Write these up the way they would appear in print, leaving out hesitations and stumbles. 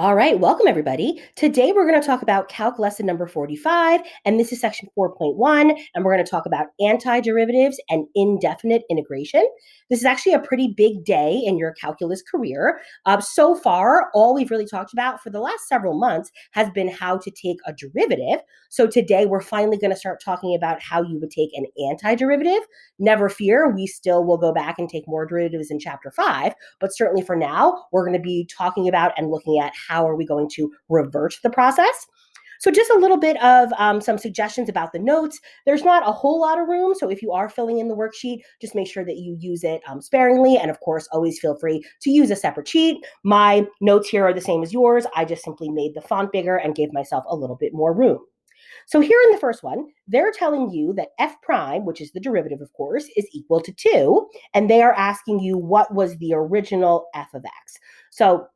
All right, welcome everybody. Today we're going to talk about Calc Lesson number 45, and this is section 4.1, and we're going to talk about antiderivatives and indefinite integration. This is actually a pretty big day in your calculus career. So far, all we've really talked about for the last several months has been how to take a derivative. So today we're finally going to start talking about how you would take an antiderivative. Never fear, we still will go back and take more derivatives in chapter 5, but certainly for now, we're going to be talking about and looking at how are we going to revert the process. So just a little bit of some suggestions about the notes. There's not a whole lot of room, so if you are filling in the worksheet, just make sure that you use it sparingly, and of course, always feel free to use a separate sheet. My notes here are the same as yours. I just simply made the font bigger and gave myself a little bit more room. So here in the first one, they're telling you that f prime, which is the derivative, of course, is equal to 2, and they are asking you what was the original f of x. So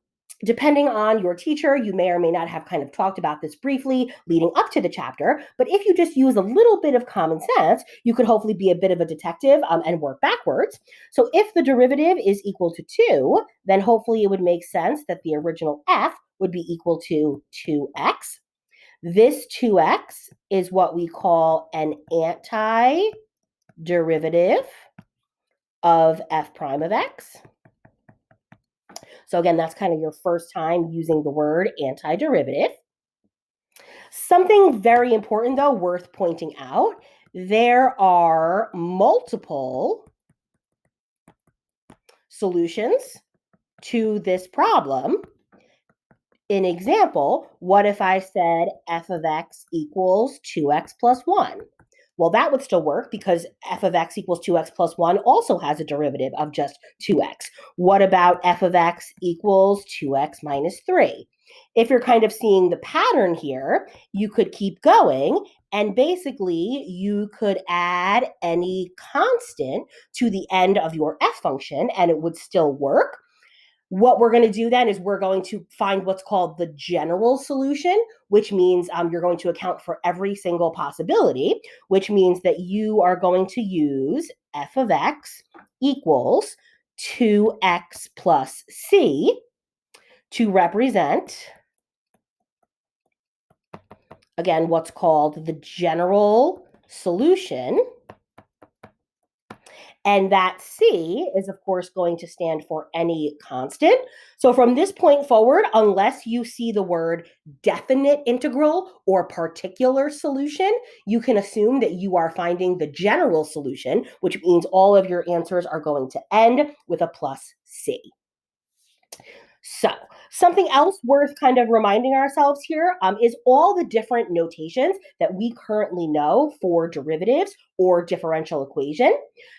depending on your teacher, you may or may not have kind of talked about this briefly leading up to the chapter, but if you just use a little bit of common sense, you could hopefully be a bit of a detective and work backwards. So if the derivative is equal to 2, then hopefully it would make sense that the original f would be equal to 2x. This 2x is what we call an antiderivative of f prime of x. So again, that's kind of your first time using the word antiderivative. Something very important, though, worth pointing out, there are multiple solutions to this problem. In example, what if I said f of x equals 2x plus 1? Well, that would still work because f of x equals 2x plus 1 also has a derivative of just 2x. What about f of x equals 2x minus 3? If you're kind of seeing the pattern here, you could keep going, and basically you could add any constant to the end of your f function, and it would still work. What we're going to do then is we're going to find what's called the general solution, which means you're going to account for every single possibility, which means that you are going to use f of x equals 2x plus c to represent, again, what's called the general solution. And that c is, of course, going to stand for any constant. So from this point forward, unless you see the word definite integral or particular solution, you can assume that you are finding the general solution, which means all of your answers are going to end with a plus c. So something else worth kind of reminding ourselves here is all the different notations that we currently know for derivatives or differential equation.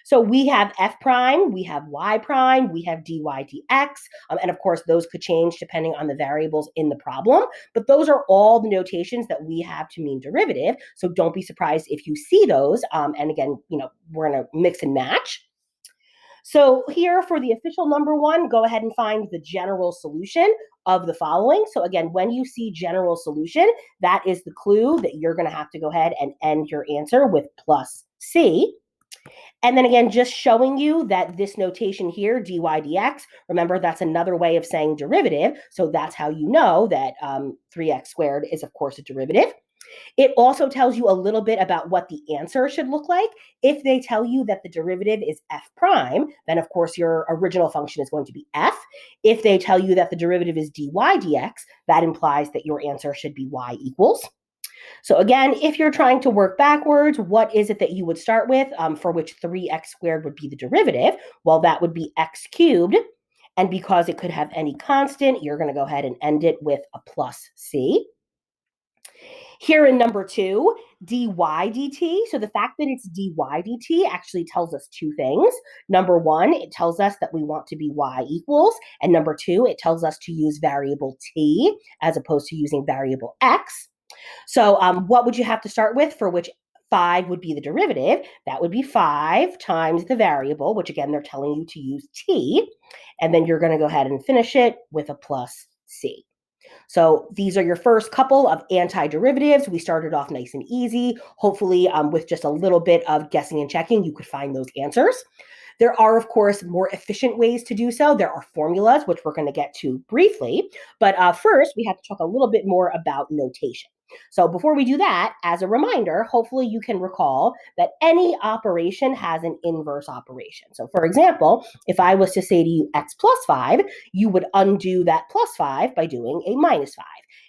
So we have f prime, we have y prime, we have dy dx, and of course those could change depending on the variables in the problem, but those are all the notations that we have to mean derivative, so don't be surprised if you see those, and again, we're going to mix and match. So here for the official number one, go ahead and find the general solution of the following. So again, when you see general solution, that is the clue that you're going to have to go ahead and end your answer with plus C. And then again, just showing you that this notation here, dy dx, remember that's another way of saying derivative. So that's how you know that 3x squared is, of course, a derivative. It also tells you a little bit about what the answer should look like. If they tell you that the derivative is f prime, then of course your original function is going to be f. If they tell you that the derivative is dy dx, that implies that your answer should be y equals. So again, if you're trying to work backwards, what is it that you would start with for which 3x squared would be the derivative? Well, that would be x cubed. And because it could have any constant, you're going to go ahead and end it with a plus c. Here in number 2, dy dt. So the fact that it's dy dt actually tells us two things. Number 1, it tells us that we want to be y equals. And number 2, it tells us to use variable t as opposed to using variable x. So what would you have to start with for which 5 would be the derivative? That would be 5 times the variable, which again, they're telling you to use t. And then you're going to go ahead and finish it with a plus c. So these are your first couple of antiderivatives. We started off nice and easy. Hopefully, with just a little bit of guessing and checking, you could find those answers. There are, of course, more efficient ways to do so. There are formulas, which we're going to get to briefly. But first, we have to talk a little bit more about notation. So before we do that, as a reminder, hopefully you can recall that any operation has an inverse operation. So for example, if I was to say to you x plus 5, you would undo that plus 5 by doing a minus 5.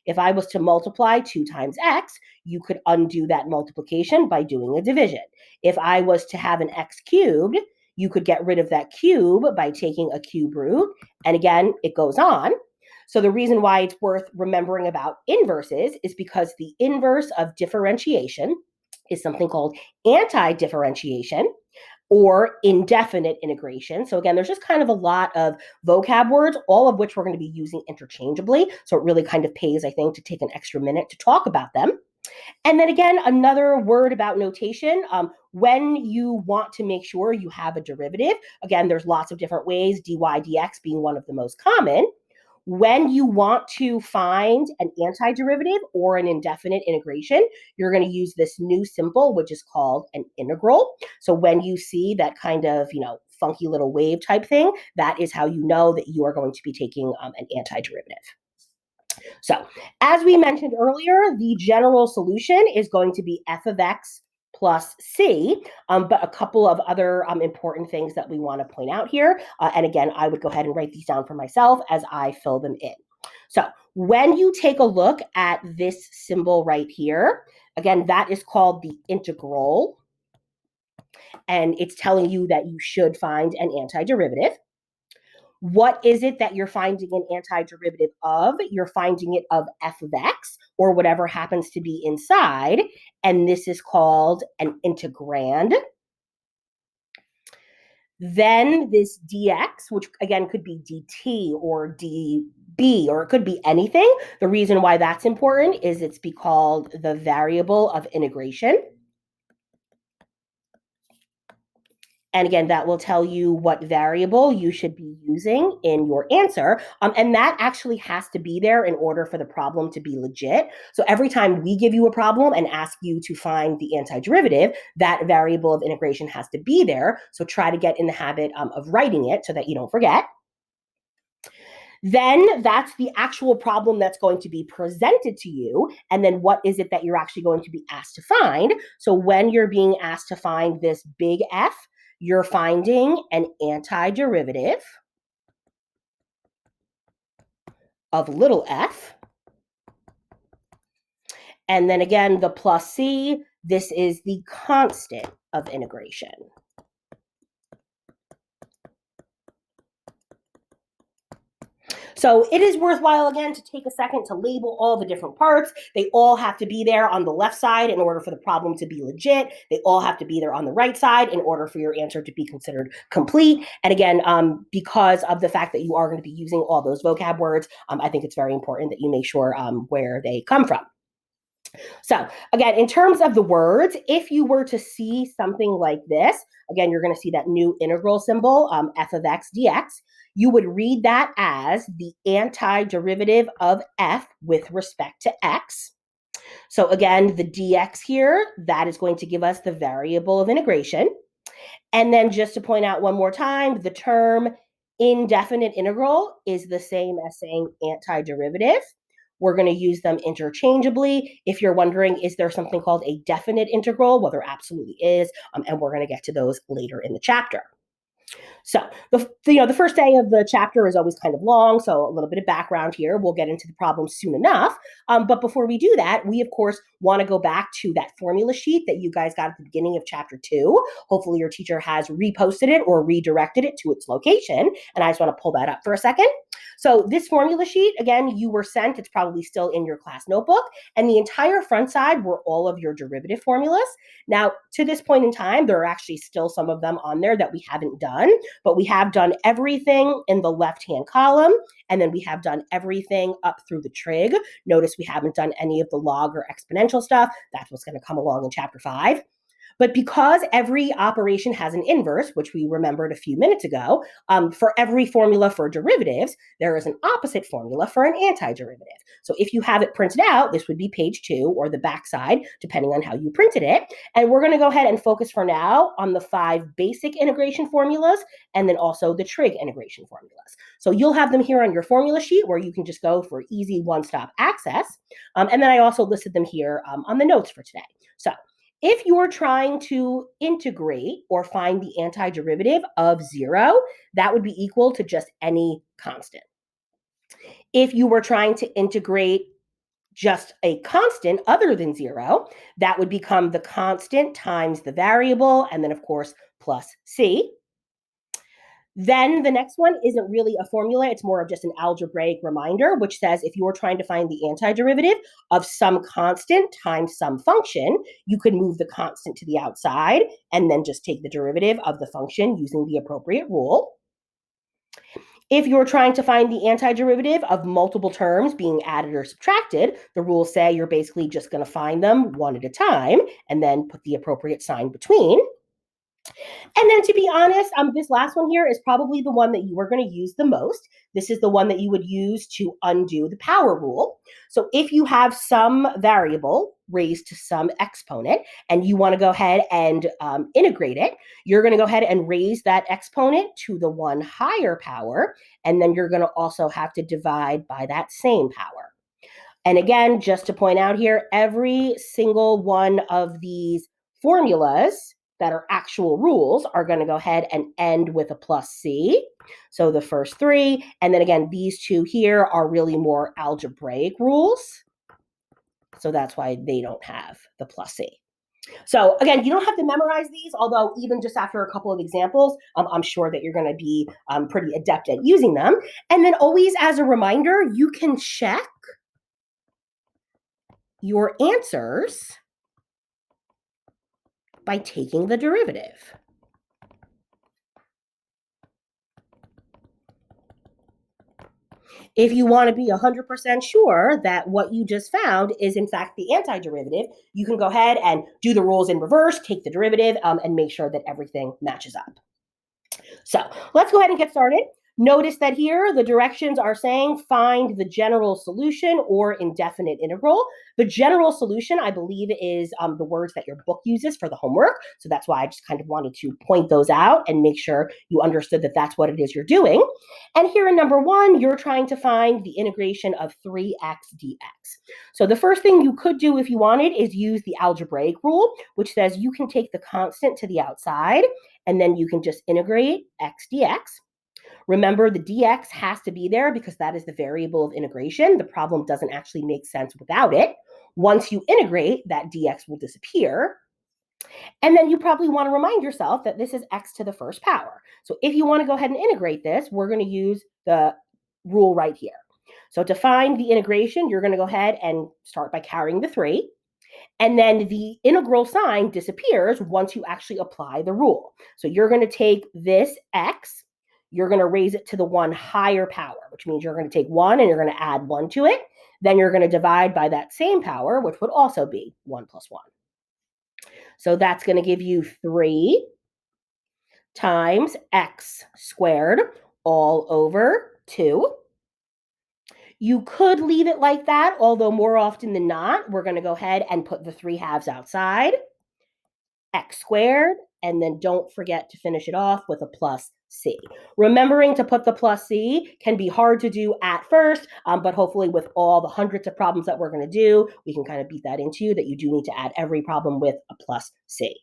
If I was to multiply 2 times x, you could undo that multiplication by doing a division. If I was to have an x cubed, you could get rid of that cube by taking a cube root. And again, it goes on. So the reason why it's worth remembering about inverses is because the inverse of differentiation is something called anti-differentiation or indefinite integration. So again, there's just kind of a lot of vocab words, all of which we're going to be using interchangeably. So it really kind of pays, I think, to take an extra minute to talk about them. And then again, another word about notation, when you want to make sure you have a derivative, again, there's lots of different ways, dy dx being one of the most common. When you want to find an antiderivative or an indefinite integration, you're going to use this new symbol, which is called an integral. So when you see that kind of, funky little wave type thing, that is how you know that you are going to be taking an antiderivative. So as we mentioned earlier, the general solution is going to be f of x plus c, but a couple of other important things that we want to point out here. And again, I would go ahead and write these down for myself as I fill them in. So when you take a look at this symbol right here, again, that is called the integral. And it's telling you that you should find an antiderivative. What is it that you're finding an antiderivative of? You're finding it of f of x, or whatever happens to be inside, and this is called an integrand. Then this dx, which again could be dt or db, or it could be anything. The reason why that's important is it's called the variable of integration. And again, that will tell you what variable you should be using in your answer. And that actually has to be there in order for the problem to be legit. So every time we give you a problem and ask you to find the antiderivative, that variable of integration has to be there. So try to get in the habit of writing it so that you don't forget. Then that's the actual problem that's going to be presented to you. And then what is it that you're actually going to be asked to find? So when you're being asked to find this big F, you're finding an antiderivative of little f. And then again, the plus c, this is the constant of integration. So it is worthwhile, again, to take a second to label all the different parts. They all have to be there on the left side in order for the problem to be legit. They all have to be there on the right side in order for your answer to be considered complete. And again, because of the fact that you are going to be using all those vocab words, I think it's very important that you make sure where they come from. So again, in terms of the words, if you were to see something like this, again, you're going to see that new integral symbol, f of x dx. You would read that as the antiderivative of f with respect to x. So again, the dx here, that is going to give us the variable of integration. And then just to point out one more time, the term indefinite integral is the same as saying antiderivative. We're going to use them interchangeably. If you're wondering, is there something called a definite integral? Well, there absolutely is, and we're going to get to those later in the chapter. So the first day of the chapter is always kind of long, so a little bit of background here. We'll get into the problem soon enough. But before we do that, we, of course, want to go back to that formula sheet that you guys got at the beginning of chapter 2. Hopefully your teacher has reposted it or redirected it to its location. And I just want to pull that up for a second. So this formula sheet, again, you were sent. It's probably still in your class notebook. And the entire front side were all of your derivative formulas. Now, to this point in time, there are actually still some of them on there that we haven't done. But we have done everything in the left-hand column, and then we have done everything up through the trig. Notice we haven't done any of the log or exponential stuff. That's what's going to come along in chapter 5. But because every operation has an inverse, which we remembered a few minutes ago, for every formula for derivatives, there is an opposite formula for an antiderivative. So if you have it printed out, this would be page 2 or the backside, depending on how you printed it. And we're going to go ahead and focus for now on the 5 basic integration formulas and then also the trig integration formulas. So you'll have them here on your formula sheet where you can just go for easy one-stop access. And then I also listed them here on the notes for today. So if you're trying to integrate or find the antiderivative of 0, that would be equal to just any constant. If you were trying to integrate just a constant other than 0, that would become the constant times the variable, and then, of course, plus c. Then the next one isn't really a formula. It's more of just an algebraic reminder, which says if you're trying to find the antiderivative of some constant times some function, you could move the constant to the outside and then just take the derivative of the function using the appropriate rule. If you're trying to find the antiderivative of multiple terms being added or subtracted, the rules say you're basically just going to find them one at a time and then put the appropriate sign between. And then to be honest, this last one here is probably the one that you are going to use the most. This is the one that you would use to undo the power rule. So if you have some variable raised to some exponent and you want to go ahead and integrate it, you're going to go ahead and raise that exponent to the one higher power, and then you're going to also have to divide by that same power. And again, just to point out here, every single one of these formulas that are actual rules are going to go ahead and end with a plus c. So the first 3, and then again, these 2 here are really more algebraic rules. So that's why they don't have the plus c. So again, you don't have to memorize these, although even just after a couple of examples, I'm sure that you're going to be pretty adept at using them. And then always as a reminder, you can check your answers by taking the derivative. If you want to be 100% sure that what you just found is in fact the antiderivative, you can go ahead and do the rules in reverse, take the derivative, and make sure that everything matches up. So let's go ahead and get started. Notice that here the directions are saying find the general solution or indefinite integral. The general solution, I believe, is the words that your book uses for the homework. So that's why I just kind of wanted to point those out and make sure you understood that that's what it is you're doing. And here in number 1, you're trying to find the integration of 3x dx. So the first thing you could do if you wanted is use the algebraic rule, which says you can take the constant to the outside, and then you can just integrate x dx. Remember, the dx has to be there because that is the variable of integration. The problem doesn't actually make sense without it. Once you integrate, that dx will disappear. And then you probably want to remind yourself that this is x to the first power. So if you want to go ahead and integrate this, we're going to use the rule right here. So to find the integration, you're going to go ahead and start by carrying the 3. And then the integral sign disappears once you actually apply the rule. So you're going to take this x, you're going to raise it to the one higher power, which means you're going to take 1 and you're going to add 1 to it. Then you're going to divide by that same power, which would also be 1 plus 1. So that's going to give you 3 times x squared all over 2. You could leave it like that, although more often than not, we're going to go ahead and put the 3 halves outside, x squared, and then don't forget to finish it off with a plus c. Remembering to put the plus c can be hard to do at first, but hopefully with all the hundreds of problems that we're going to do, we can kind of beat that into you that you do need to add every problem with a plus c.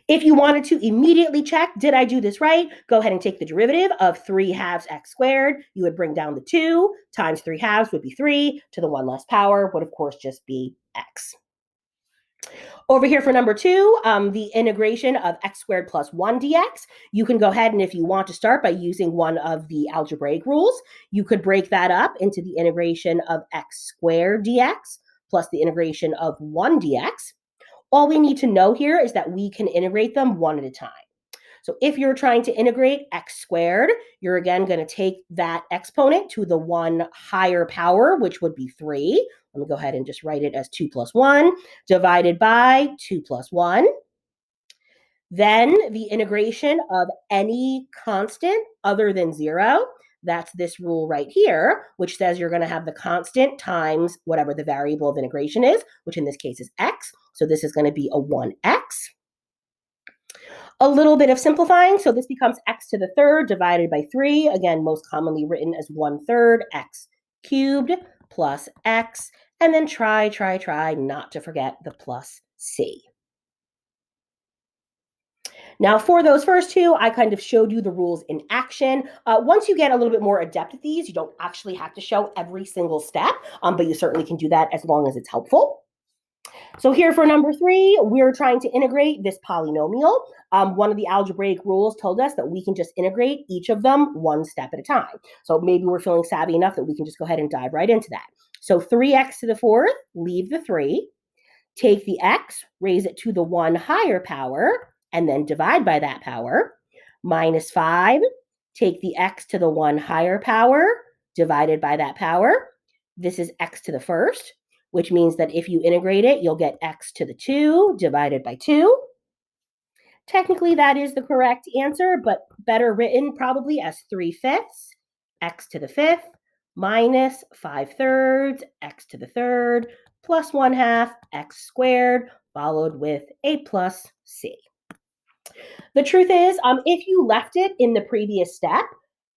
If you wanted to immediately check, did I do this right? Go ahead and take the derivative of 3 halves x squared. You would bring down the 2 times 3 halves would be 3 to the 1 less power would, of course, just be x. Over here for number 2, the integration of x squared plus 1 dx, you can go ahead and if you want to start by using one of the algebraic rules, you could break that up into the integration of x squared dx plus the integration of 1 dx. All we need to know here is that we can integrate them one at a time. So if you're trying to integrate x squared, you're again going to take that exponent to the one higher power, which would be 3. Let me go ahead and just write it as 2 plus 1 divided by 2 plus 1. Then the integration of any constant other than 0, that's this rule right here, which says you're going to have the constant times whatever the variable of integration is, which in this case is x. So this is going to be a 1x. A little bit of simplifying, so this becomes x to the third divided by 3, again, most commonly written as 1/3 x cubed plus x, and then try not to forget the plus c. Now, for those first two, I kind of showed you the rules in action. Once you get a little bit more adept at these, you don't actually have to show every single step, but you certainly can do that as long as it's helpful. So here for number 3, we're trying to integrate this polynomial. One of the algebraic rules told us that we can just integrate each of them one step at a time. So maybe we're feeling savvy enough that we can just go ahead and dive right into that. So 3x to the 4th, leave the 3. Take the x, raise it to the 1 higher power, and then divide by that power. Minus 5, take the x to the 1 higher power, divided by that power. This is x to the 1st, which means that if you integrate it, you'll get x to the 2 divided by 2. Technically, that is the correct answer, but better written probably as 3/5, x to the 5th, minus 5/3, x to the 3rd, plus 1/2, x squared, followed with a plus c. The truth is, if you left it in the previous step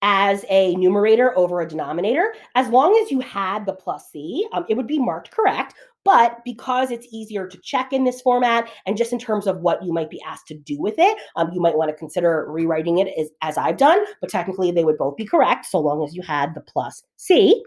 as a numerator over a denominator, as long as you had the plus c, it would be marked correct. But because it's easier to check in this format, and just in terms of what you might be asked to do with it, you might want to consider rewriting it as I've done. But technically, they would both be correct so long as you had the plus c.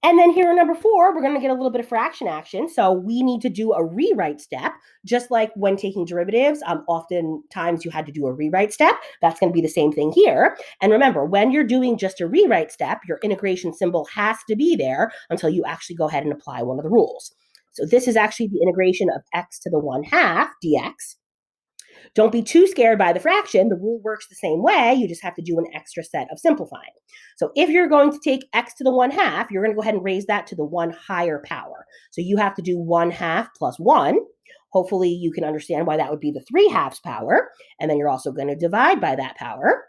And then here in number 4, we're going to get a little bit of fraction action. So we need to do a rewrite step, just like when taking derivatives. Oftentimes you had to do a rewrite step. That's going to be the same thing here. And remember, when you're doing just a rewrite step, your integration symbol has to be there until you actually go ahead and apply one of the rules. So this is actually the integration of x to the 1/2 dx. Don't be too scared by the fraction. The rule works the same way. You just have to do an extra set of simplifying. So if you're going to take x to the 1/2, you're going to go ahead and raise that to the 1 higher power. So you have to do 1/2 plus 1. Hopefully you can understand why that would be the 3/2 power. And then you're also going to divide by that power.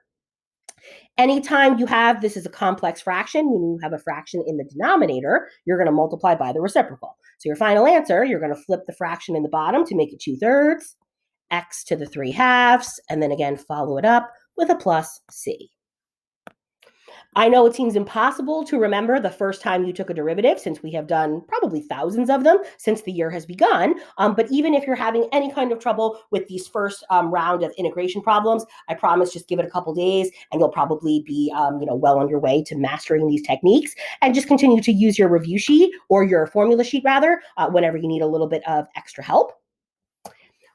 Anytime you have, this is a complex fraction, when you have a fraction in the denominator, you're going to multiply by the reciprocal. So your final answer, you're going to flip the fraction in the bottom to make it 2/3. X to the 3/2, and then again, follow it up with a plus c. I know it seems impossible to remember the first time you took a derivative, since we have done probably thousands of them since the year has begun. But even if you're having any kind of trouble with these first round of integration problems, I promise just give it a couple days and you'll probably be well on your way to mastering these techniques. And just continue to use your review sheet, or your formula sheet rather, whenever you need a little bit of extra help.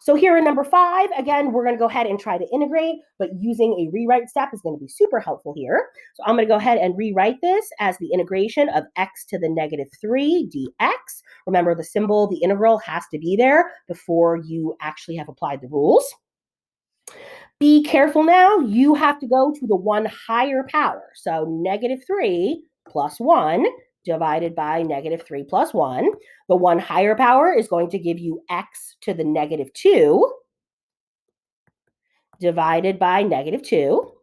So here in number 5, again, we're going to go ahead and try to integrate, but using a rewrite step is going to be super helpful here. So I'm going to go ahead and rewrite this as the integration of x to the -3 dx. Remember, the symbol, the integral, has to be there before you actually have applied the rules. Be careful now. You have to go to the 1 higher power. So -3 plus 1 divided by -3 plus 1. The 1 higher power is going to give you x to the -2 divided by -2.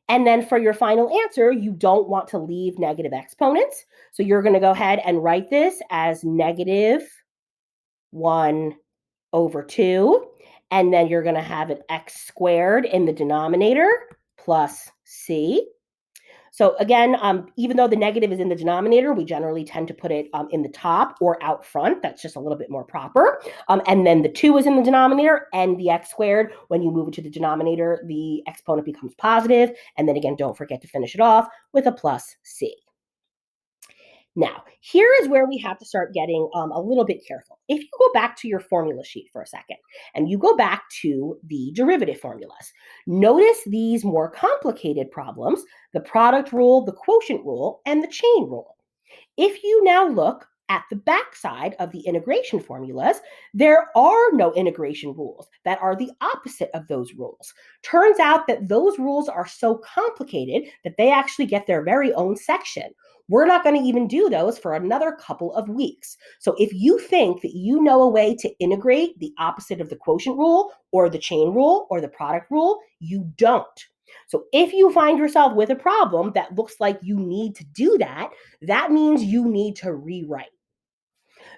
And then for your final answer, you don't want to leave negative exponents. So you're going to go ahead and write this as -1/2. And then you're going to have an x squared in the denominator plus c. So again, even though the negative is in the denominator, we generally tend to put it in the top or out front. That's just a little bit more proper. And then the 2 is in the denominator, and the x squared, when you move it to the denominator, the exponent becomes positive. And then again, don't forget to finish it off with a plus c. Now, here is where we have to start getting a little bit careful. If you go back to your formula sheet for a second, and you go back to the derivative formulas, notice these more complicated problems: the product rule, the quotient rule, and the chain rule. If you now look at the backside of the integration formulas, there are no integration rules that are the opposite of those rules. Turns out that those rules are so complicated that they actually get their very own section. We're not going to even do those for another couple of weeks. So if you think that you know a way to integrate the opposite of the quotient rule or the chain rule or the product rule, you don't. So if you find yourself with a problem that looks like you need to do that, that means you need to rewrite.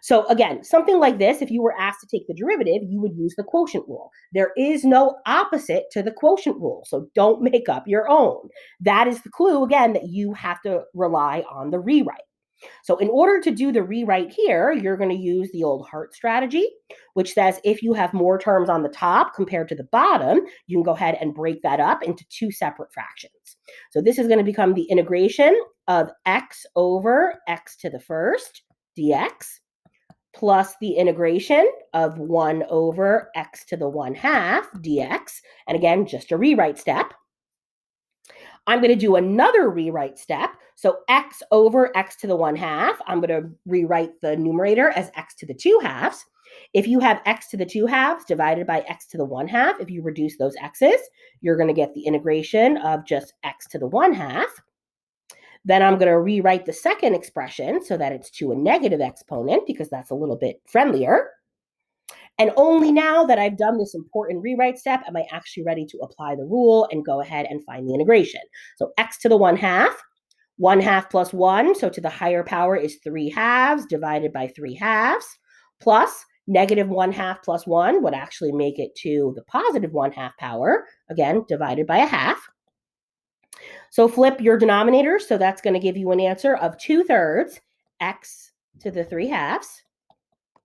So again, something like this, if you were asked to take the derivative, you would use the quotient rule. There is no opposite to the quotient rule, so don't make up your own. That is the clue, again, that you have to rely on the rewrite. So in order to do the rewrite here, you're going to use the old heart strategy, which says if you have more terms on the top compared to the bottom, you can go ahead and break that up into two separate fractions. So this is going to become the integration of x over x to the first dx plus the integration of 1 over x to the 1/2 dx. And again, just a rewrite step. I'm going to do another rewrite step. So x over x to the 1/2, I'm going to rewrite the numerator as x to the 2/2. If you have x to the 2/2 divided by x to the 1/2, if you reduce those x's, you're going to get the integration of just x to the 1/2. Then I'm going to rewrite the second expression so that it's to a negative exponent because that's a little bit friendlier. And only now that I've done this important rewrite step am I actually ready to apply the rule and go ahead and find the integration. So x to the 1/2, 1/2 plus 1, so to the higher power is 3/2 divided by 3/2, plus negative 1/2 plus 1 would actually make it to the positive 1/2 power, again, divided by 1/2. So flip your denominator, so that's going to give you an answer of 2/3 x to the 3/2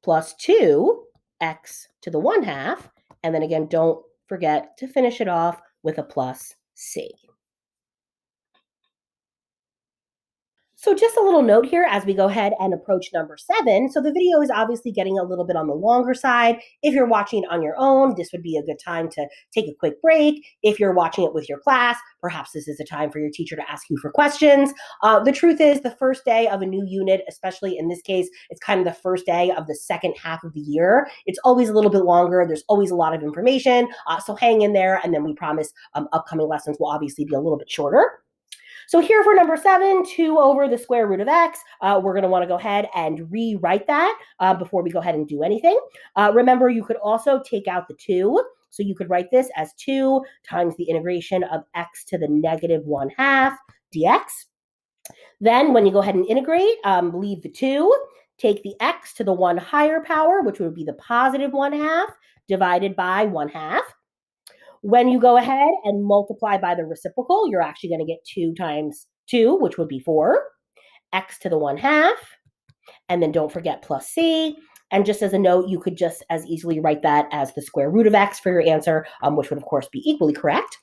plus 2 x to the 1/2, and then again, don't forget to finish it off with a plus c. So just a little note here as we go ahead and approach number 7. So the video is obviously getting a little bit on the longer side. If you're watching it on your own, this would be a good time to take a quick break. If you're watching it with your class, perhaps this is a time for your teacher to ask you for questions. The truth is the first day of a new unit, especially in this case, it's kind of the first day of the second half of the year. It's always a little bit longer. There's always a lot of information. So hang in there. And then we promise upcoming lessons will obviously be a little bit shorter. So here for number 7, 2 over the square root of x, we're going to want to go ahead and rewrite that before we go ahead and do anything. Remember, you could also take out the 2. So you could write this as 2 times the integration of x to the negative 1/2 dx. Then when you go ahead and integrate, leave the 2, take the x to the 1 higher power, which would be the positive 1/2 divided by 1/2. When you go ahead and multiply by the reciprocal, you're actually going to get 2 times 2, which would be 4, x to the 1/2, and then don't forget plus c. And just as a note, you could just as easily write that as the square root of x for your answer, which would, of course, be equally correct.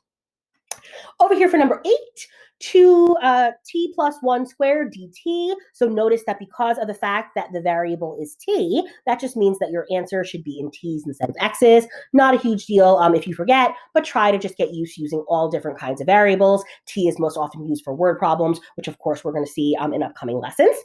Over here for number 8, 2t plus 1 squared dt. So notice that because of the fact that the variable is t, that just means that your answer should be in t's instead of x's. Not a huge deal if you forget, but try to just get used to using all different kinds of variables. T is most often used for word problems, which of course we're going to see in upcoming lessons.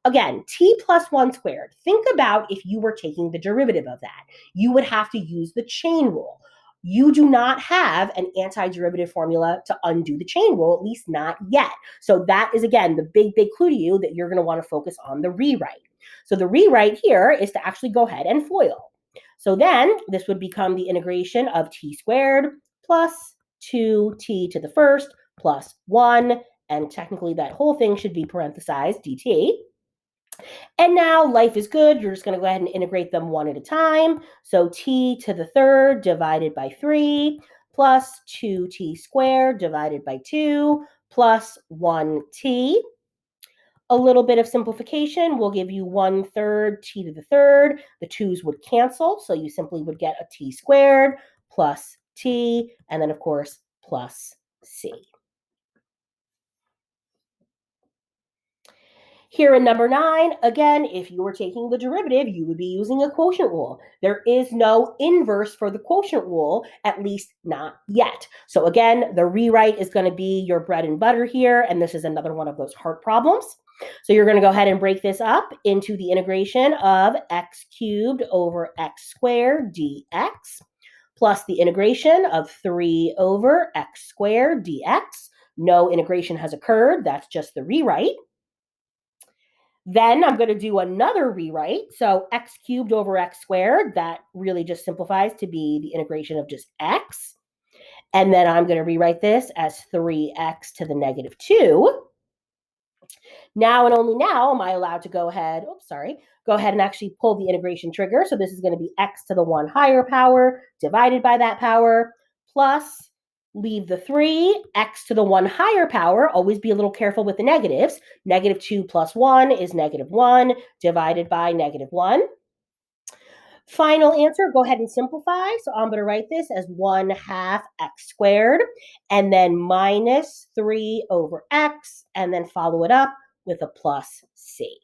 Again, t plus 1 squared. Think about if you were taking the derivative of that. You would have to use the chain rule. You do not have an antiderivative formula to undo the chain rule, at least not yet. So that is, again, the big clue to you that you're going to want to focus on the rewrite. So the rewrite here is to actually go ahead and FOIL. So then this would become the integration of t squared plus 2t to the first plus 1, and technically that whole thing should be parenthesized dt. And now life is good. You're just going to go ahead and integrate them one at a time. So t to the third divided by 3 plus 2t squared divided by 2 plus 1t. A little bit of simplification will give you 1/3 t to the third. The 2's would cancel, so you simply would get a t squared plus t, and then, of course, plus c. Here in number 9, again, if you were taking the derivative, you would be using a quotient rule. There is no inverse for the quotient rule, at least not yet. So again, the rewrite is going to be your bread and butter here, and this is another one of those heart problems. So you're going to go ahead and break this up into the integration of x cubed over x squared dx plus the integration of 3 over x squared dx. No integration has occurred. That's just the rewrite. Then I'm going to do another rewrite. So x cubed over x squared, that really just simplifies to be the integration of just x. And then I'm going to rewrite this as 3x to the negative 2. Now and only now am I allowed to go ahead and actually pull the integration trigger. So this is going to be x to the 1 higher power divided by that power plus leave the 3, x to the 1 higher power. Always be a little careful with the negatives. Negative 2 plus 1 is negative 1 divided by negative 1. Final answer, go ahead and simplify. So I'm going to write this as 1/2 x squared and then minus 3 over x and then follow it up with a plus c.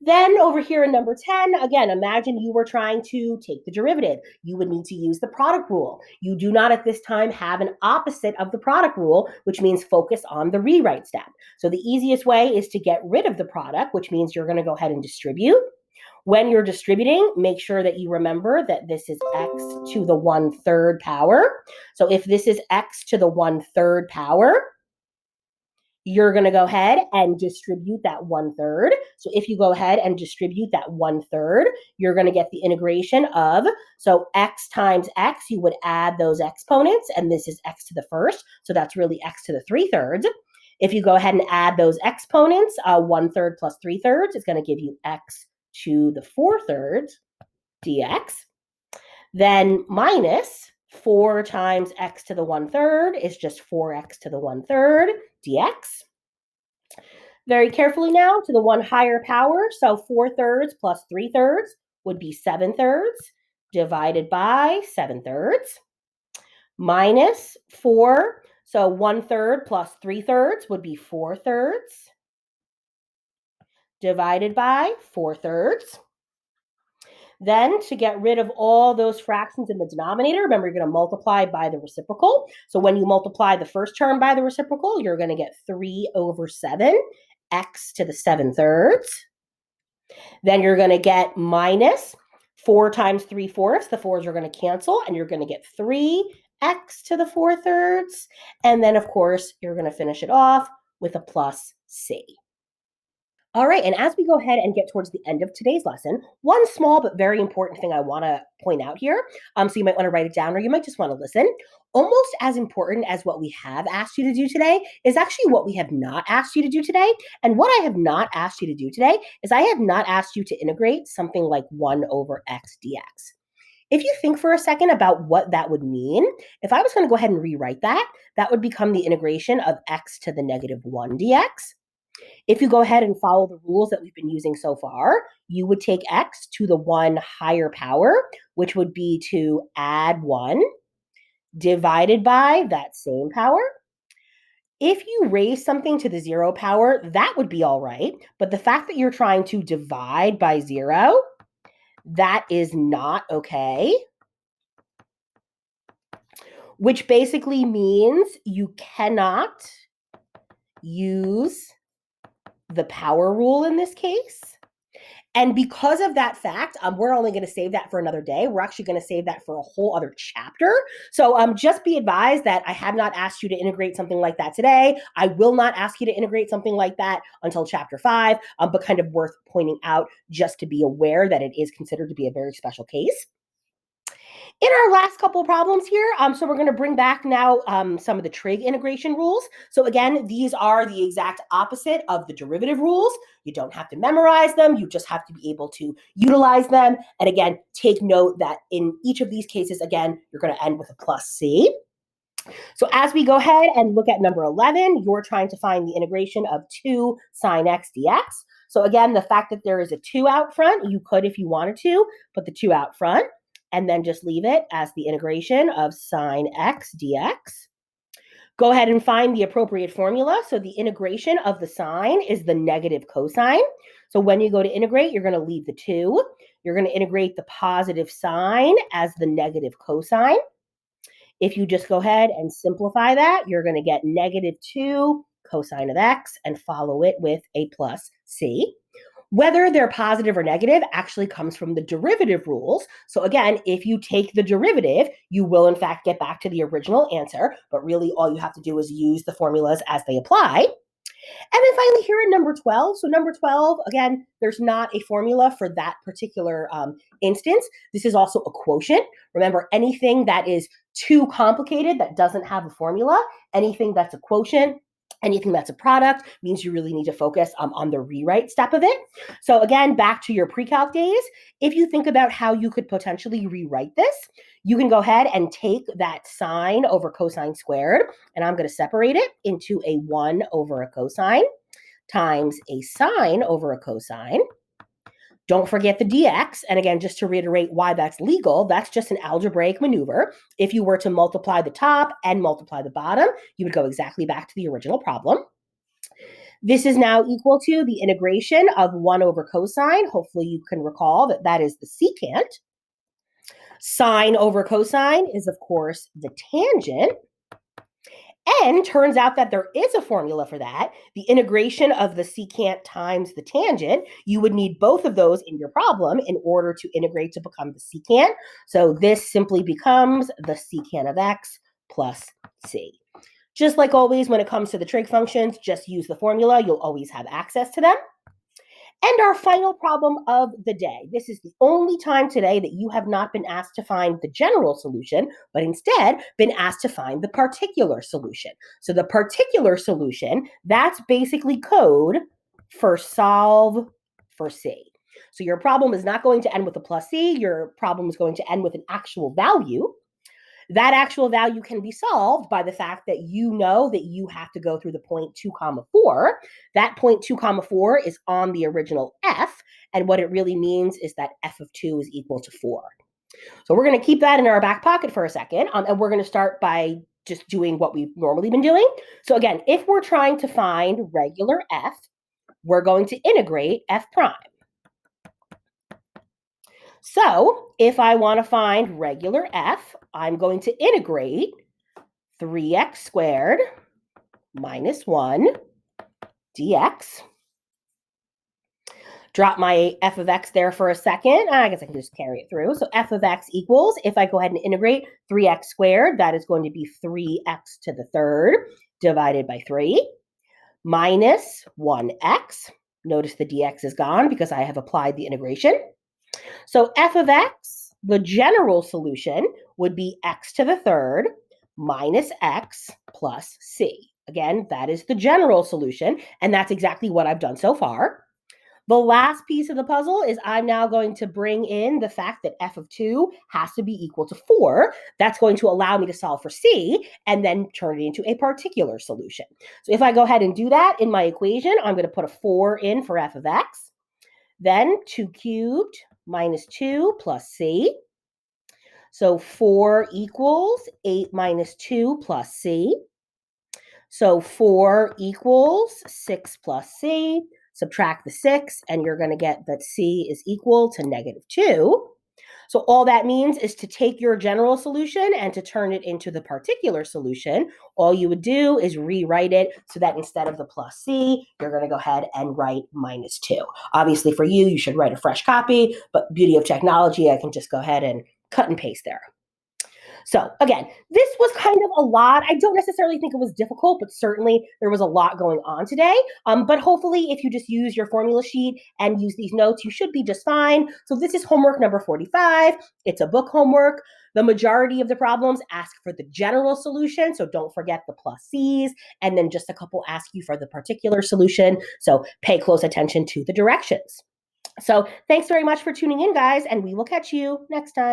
Then over here in number 10, again, imagine you were trying to take the derivative. You would need to use the product rule. You do not at this time have an opposite of the product rule, which means focus on the rewrite step. So the easiest way is to get rid of the product, which means you're going to go ahead and distribute. When you're distributing, make sure that you remember that this is x to the 1/3 power. So if this is x to the 1/3 power, you're going to go ahead and distribute that 1/3. So if you go ahead and distribute that 1/3, you're going to get the integration of, so x times x, you would add those exponents, and this is x to the first, so that's really x to the 3/3. If you go ahead and add those exponents, 1/3 plus 3/3 is going to give you x to the 4/3 dx. Then minus 4 times x to the 1/3 is just 4x to the 1/3 dx. Very carefully now to the 1 higher power. So 4/3 plus 3/3 would be 7/3 divided by 7/3 minus 4. So 1/3 plus 3/3 would be 4/3 divided by 4/3. Then to get rid of all those fractions in the denominator, remember you're going to multiply by the reciprocal. So when you multiply the first term by the reciprocal, you're going to get 3 over 7, x to the 7/3. Then you're going to get minus 4 times 3/4. The 4s are going to cancel, and you're going to get 3x to the 4/3. And then, of course, you're going to finish it off with a plus c. All right, and as we go ahead and get towards the end of today's lesson, one small but very important thing I want to point out here, so you might want to write it down or you might just want to listen. Almost as important as what we have asked you to do today is actually what we have not asked you to do today. And what I have not asked you to do today is I have not asked you to integrate something like 1 over x dx. If you think for a second about what that would mean, if I was going to go ahead and rewrite that, that would become the integration of x to the negative 1 dx. If you go ahead and follow the rules that we've been using so far, you would take x to the 1 higher power, which would be to add 1, divided by that same power. If you raise something to the 0 power, that would be all right. But the fact that you're trying to divide by 0, that is not okay. Which basically means you cannot use the power rule in this case. And because of that fact, we're only going to save that for another day. We're actually going to save that for a whole other chapter. So just be advised that I have not asked you to integrate something like that today. I will not ask you to integrate something like that until chapter 5, but kind of worth pointing out just to be aware that it is considered to be a very special case. In our last couple of problems here, so we're going to bring back now some of the trig integration rules. So again, these are the exact opposite of the derivative rules. You don't have to memorize them. You just have to be able to utilize them. And again, take note that in each of these cases, again, you're going to end with a plus c. So as we go ahead and look at number 11, you're trying to find the integration of 2 sine x dx. So again, the fact that there is a 2 out front, you could, if you wanted to, put the 2 out front and then just leave it as the integration of sine x dx. Go ahead and find the appropriate formula. So the integration of the sine is the negative cosine. So when you go to integrate, you're going to leave the 2. You're going to integrate the positive sine as the negative cosine. If you just go ahead and simplify that, you're going to get negative 2 cosine of x and follow it with a plus c. Whether they're positive or negative actually comes from the derivative rules. So again, if you take the derivative, you will in fact get back to the original answer, but really all you have to do is use the formulas as they apply. And then finally here in number 12. So number 12, again, there's not a formula for that particular instance. This is also a quotient. Remember, anything that is too complicated that doesn't have a formula, anything that's a quotient, anything that's a product means you really need to focus on the rewrite step of it. So again, back to your pre-calc days, if you think about how you could potentially rewrite this, you can go ahead and take that sine over cosine squared, and I'm going to separate it into a 1 over a cosine times a sine over a cosine. Don't forget the dx. And again, just to reiterate why that's legal, that's just an algebraic maneuver. If you were to multiply the top and multiply the bottom, you would go exactly back to the original problem. This is now equal to the integration of 1 over cosine. Hopefully you can recall that that is the secant. Sine over cosine is, of course, the tangent. And turns out that there is a formula for that. The integration of the secant times the tangent, you would need both of those in your problem in order to integrate to become the secant. So this simply becomes the secant of x plus c. Just like always, when it comes to the trig functions, just use the formula. You'll always have access to them. And our final problem of the day. This is the only time today that you have not been asked to find the general solution, but instead been asked to find the particular solution. So the particular solution, that's basically code for solve for C. So your problem is not going to end with a plus C. Your problem is going to end with an actual value. That actual value can be solved by the fact that you know that you have to go through the point 2 comma 4. That point 2 comma 4 is on the original f, and what it really means is that f of 2 is equal to 4. So we're going to keep that in our back pocket for a second, and we're going to start by just doing what we've normally been doing. So again, if we're trying to find regular f, we're going to integrate f prime. So if I want to find regular f, I'm going to integrate 3x squared minus 1 dx. Drop my f of x there for a second. I guess I can just carry it through. So f of x equals, if I go ahead and integrate 3x squared, that is going to be 3x to the third divided by 3 minus 1x. Notice the dx is gone because I have applied the integration. So f of x, the general solution, would be x to the third minus x plus c. Again, that is the general solution, and that's exactly what I've done so far. The last piece of the puzzle is I'm now going to bring in the fact that f of 2 has to be equal to 4. That's going to allow me to solve for c and then turn it into a particular solution. So if I go ahead and do that in my equation, I'm going to put a 4 in for f of x. Then 2 cubed minus 2 plus c. So 4 equals 8 minus 2 plus c. So 4 equals 6 plus c. Subtract the 6, and you're going to get that c is equal to negative 2. So all that means is to take your general solution and to turn it into the particular solution. All you would do is rewrite it so that instead of the plus c, you're going to go ahead and write minus 2. Obviously for you, you should write a fresh copy, but beauty of technology, I can just go ahead and cut and paste there. So again, this was kind of a lot. I don't necessarily think it was difficult, but certainly there was a lot going on today. But hopefully if you just use your formula sheet and use these notes, you should be just fine. So this is homework number 45. It's a book homework. The majority of the problems ask for the general solution, so don't forget the plus C's, and then just a couple ask you for the particular solution, so pay close attention to the directions. So thanks very much for tuning in, guys, and we will catch you next time.